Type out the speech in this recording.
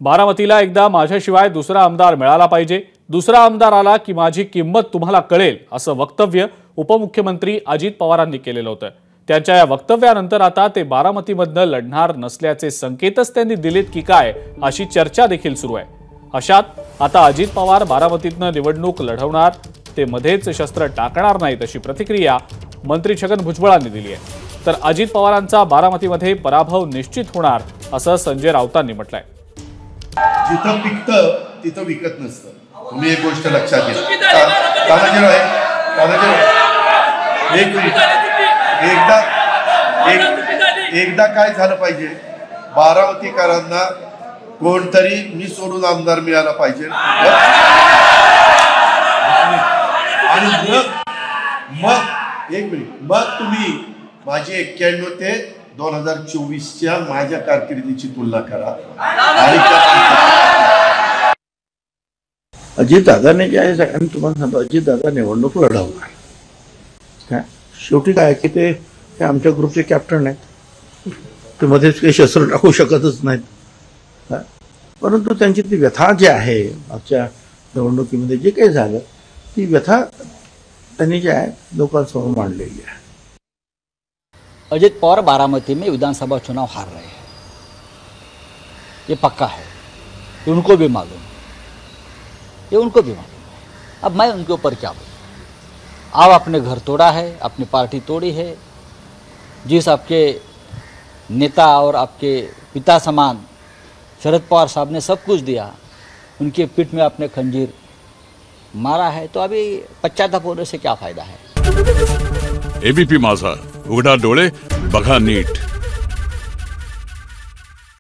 बारामतीला एकदा माझ्याशिवाय दुसरा आमदार मिळाला पाहिजे, दुसरा आमदार आला की माझी किंमत तुम्हाला कळेल, असं वक्तव्य उपमुख्यमंत्री अजित पवारांनी केलेलं होतं। त्यांच्या या वक्तव्यानंतर आता ते बारामतीमधनं लढणार नसल्याचे संकेतच त्यांनी दिलेत की काय, अशी चर्चा देखील सुरू आहे। अशात आता अजित पवार बारामतीतनं निवडणूक लढवणार, ते मध्येच शस्त्र टाकणार नाहीत, अशी प्रतिक्रिया मंत्री छगन भुजबळांनी दिली आहे। तर अजित पवारांचा बारामतीमध्ये पराभव निश्चित होणार, असं संजय राऊतांनी म्हटलंय। जिथं पिकतं तिथं विकत नसतं, तुम्ही एक गोष्ट लक्षात घ्या। एकदा काय झालं पाहिजे, बारामतीकरांना कोणतरी मी सोडून आमदार मिळाला पाहिजे, आणि मग एक मिनिट, मग तुम्ही माझी 91 ते 2024च्या माझ्या कारकिर्दीची तुलना करा। आणि अजित दादाने जे आहे सगळ्यांनी तुम्हाला सांगतो, अजित दादा निवडणूक लढवणार काय, शेवटी काय की ते आमच्या ग्रुपचे कॅप्टन आहेत, ते मध्येच काही शस्त्र टाकू शकतच नाहीत। परंतु त्यांची ती व्यथा जी आहे आजच्या निवडणुकीमध्ये जे काही झालं, ती व्यथा त्यांनी जे आहे लोकांसमोर मांडलेली आहे। अजित पवार बारामती में विधानसभा चुनाव हार रहे हैं, ये पक्का है, ये उनको भी मालूम है, ये उनको भी मालूम है। अब मैं उनके ऊपर क्या बोलूं? आप आपने घर तोड़ा है, अपनी पार्टी तोड़ी है, जिस आपके नेता और आपके पिता समान शरद पवार साहब ने सब कुछ दिया, उनके पीठ में आपने खंजीर मारा है, तो अभी पश्चाताप होने से क्या फायदा है। एबीपी माझा, उघडा डोळे बघा नीट।